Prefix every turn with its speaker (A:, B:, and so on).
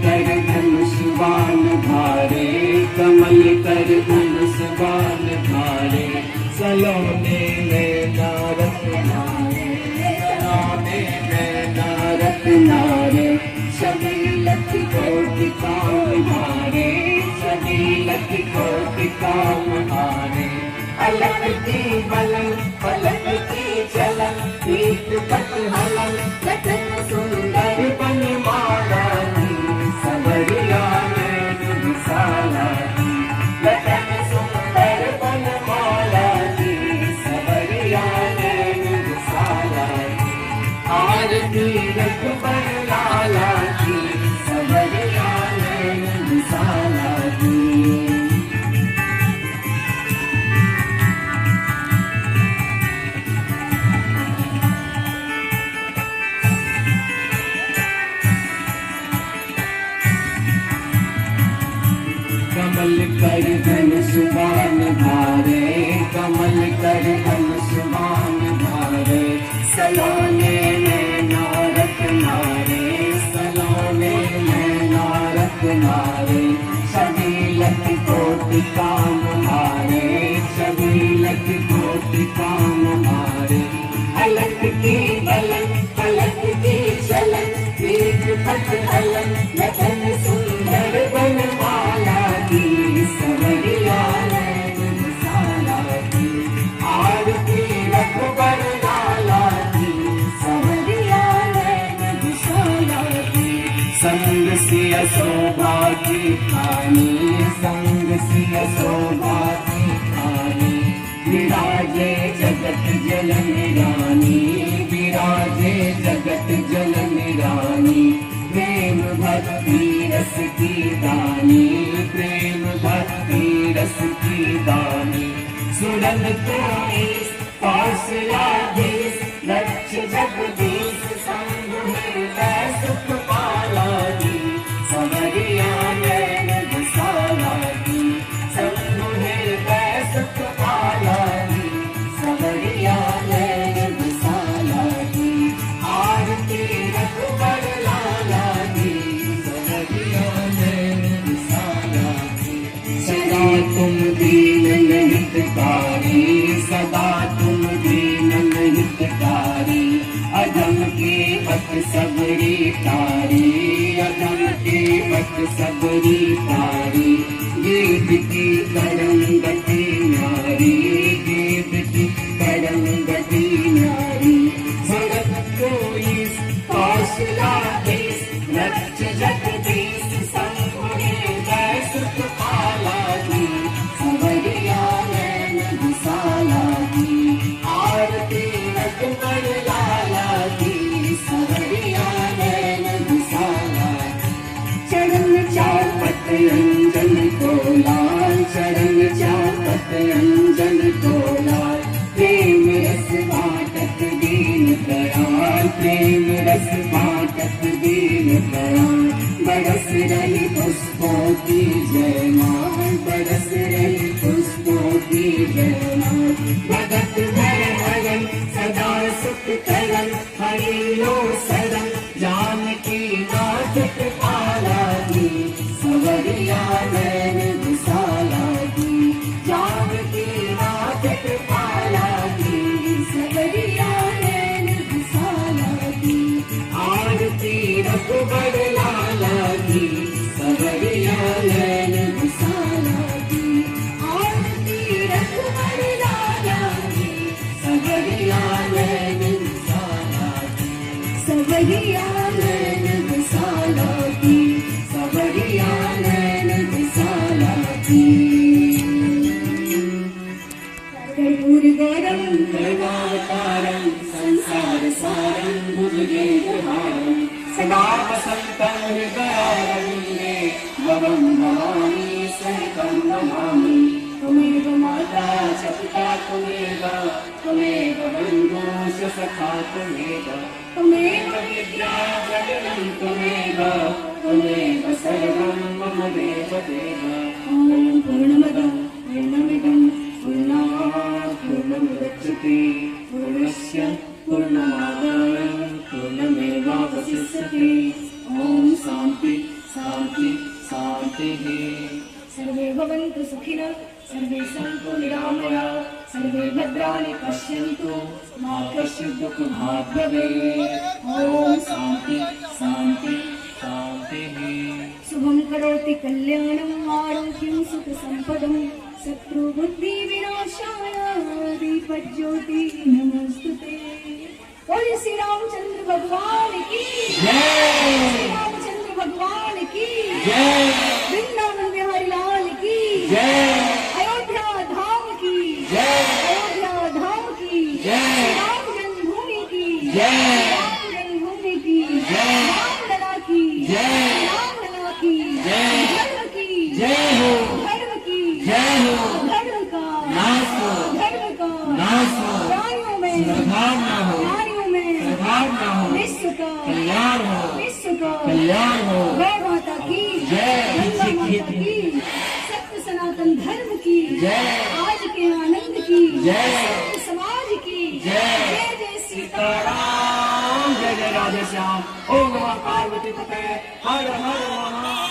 A: कर धनुष बाण धारे, कमल कर धनुष बाण धारे, सलोने में नारद नारे, सलोने में नारद नारे, शबीलत कोटि काम हारे, शबीलत कोटि काम हारे। अलग की बलन पलक की चलन, पीठ पट हलन लखन सुंदर बन माला की, सवरिया में विशाला की, लखन सुंदर बन माला की, सवरिया में विशाला की। आरती रघुबर लाला की, सवरिया में विशाला की। कमल कर धनुष बाण धारे, कमल कर धनुष बाण धारे, सलोने में नारद नारे, सलोने में नारद नारे, शबीलत कोटि काम हारे, शबीलत कोटि काम हारे। अलग की बलन पलक की चलन, पीठ पट हलन लखन सुंदर बन माला की, सवरिया में विशाला की। आरती रघुबर लाला की, सवरिया में विशाला की। संग सिय शोभा की खानी, संग सिय शोभा की खानी, विराजे जगत जननी रानी, विराजे जगत जननी रानी। प्रेम भक्ति रस की दानी, प्रेम भक्ति रस की दानी। सुरन तो ईस कौशलाधीश, लक्ष्य जगदीश, संग हृदय सुख पाला की, सवरिया में विशाला की, संग हृदय सुख पाला की, सवरिया में विशाला की। आरती रघुबर लाला की, सवरिया में विशाला की। सदा तुम दीन हितकारी, सदा तुम दीन हितकारी, अधम की पत सबरी तारी, अधम की पत सबरी तारी। गीत की करम गति नारी, गीत की करम गति नारी। भगत को ईस कौशलाधीश, लक्ष्य जगदीश, संग हृदय सुख पाला की, सवरिया में विशाला की। आरती रघुबर लाला की, सवरिया में विशाला की। चरण चापत अंजन को लाल, चरण चापत अंजन को लाल। प्रेम रस बाटत दीन दयाल, प्रेम रस बाटत दीन दयाल। बरस रही पुष्पों की जयमाल, बरस रही पुष्पों की जयमाल। भगत भय हरन सदा सुख करन, हरि लो सरन जानकी नाथ कृपाला की, सवरिया में विशाला की, जानकी नाथ कृपाला की, सवरिया में विशाला की। आरती रघुबर लाला की, सवरिया में विशाला की। आरती रघुबर लाला की, सवरिया में विशाला की, सवरिया में विशाला की, सवरिया में विशाला की। कर्पूरगौरं सर्वावतारं, संसार सारं भुजगेन्द्रहारं, सदा वसन्तं हृदयारविन्दे, भवं भवानी सहितं नमामि। त्वमेव माता च पिता त्वमेव, त्वमेव बन्धुश्च सखा त्वमेव, त्वमेव विद्या जननी त्वमेव, त्वमेव सर्वं मम देव देव। ॐ पूर्णमदः पूर्णमिदं पूर्णात् पूर्णमुदच्यते, पूर्णस्य पूर्णमादाय पूर्णमेवावशिष्यते। ॐ शान्ति शांति शांति।
B: सर्वे भवन्तु सुखिनः, सर्वे सन्तु निरामयाः, सर्वे भद्राणि पश्यन्तु, मा कश्चित् दुःखभाग् भवेत्। ॐ शान्ति शान्ति
A: शांति।
B: शुभं करोति कल्याणम् आरोग्यं सुखसम्पदं शत्रुबुद्धिविनाशाय दीपज्योति नमोस्तुते। बोलिए श्री रामचंद्र भगवान की
A: जय।
B: श्री रामचंद्र भगवान की
A: जय।
B: वृंदावन बिहारी लाल की
A: जय।
B: अयोध्या धाम की
A: जय।
B: अयोध्या धाम की
A: जय।
B: राम जन्मभूमि की
A: जय।
B: राम जन्मभूमि की
A: जय।
B: रामलला की
A: जय।
B: रामलला की
A: जय।
B: धर्म की
A: जय हो।
B: धर्म की
A: जय हो।
B: धर्म का
A: नाश हो।
B: धर्म का
A: नाश हो।
B: प्राणियों में
A: सद्भावना हो।
B: प्राणियों में
A: सद्भावना हो।
B: विश्व का
A: कल्याण हो।
B: विश्व का
A: कल्याण हो।
B: गौ माता की
A: जय।
B: गंगा माता की सत्य सनातन धर्म की
A: जय।
B: आज के आनंद की
A: जय।
B: सत्य समाज की
A: जय।
B: जय जय सीता।
A: सीताराम जय जय राधे श्याम। ओम नमः पार्वती पते हर हर महादेव।